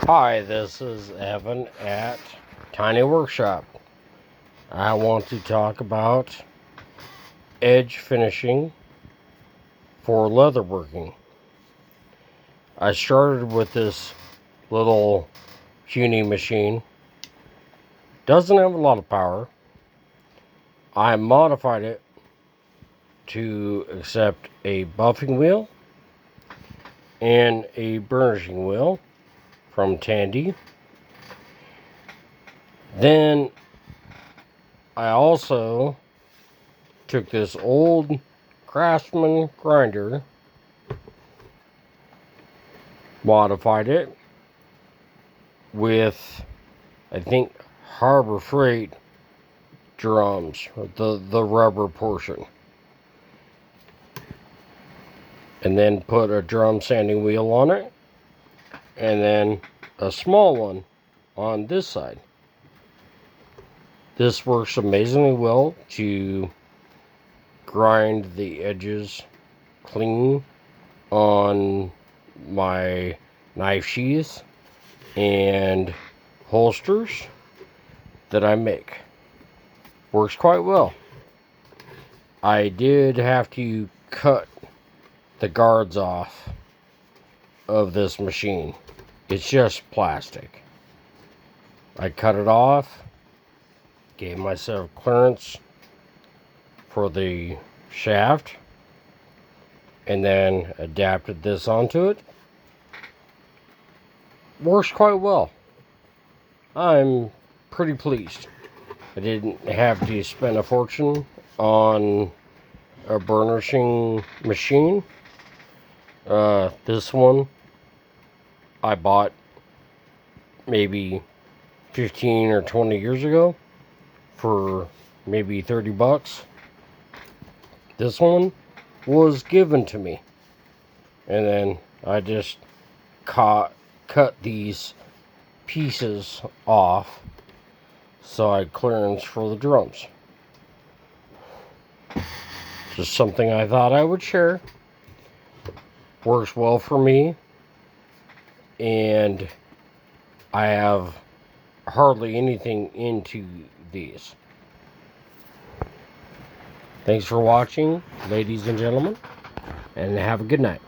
Hi, this is Evan at Tiny Workshop. I want to talk about edge finishing for leatherworking. I started with this little puny machine. Doesn't have a lot of power. I modified it to accept a buffing wheel and a burnishing wheel from Tandy. Then I also took this old Craftsman grinder, modified it with, I think, Harbor Freight drums, the rubber portion, and then put a drum sanding wheel on it, and then a small one on this side. This works amazingly well to grind the edges clean on my knife sheaths and holsters that I make. Works quite well. I did have to cut the guards off of this machine. It's just plastic. I cut it off, gave myself clearance for the shaft, and then adapted this onto it. Works quite well. I'm pretty pleased. I didn't have to spend a fortune on a burnishing machine. This one I bought maybe 15 or 20 years ago for maybe 30 bucks. This one was given to me, and then I just cut these pieces off so I had clearance for the drums. Just something I thought I would share. Works well for me, and I have hardly anything into these. Thanks for watching, ladies and gentlemen, and have a good night.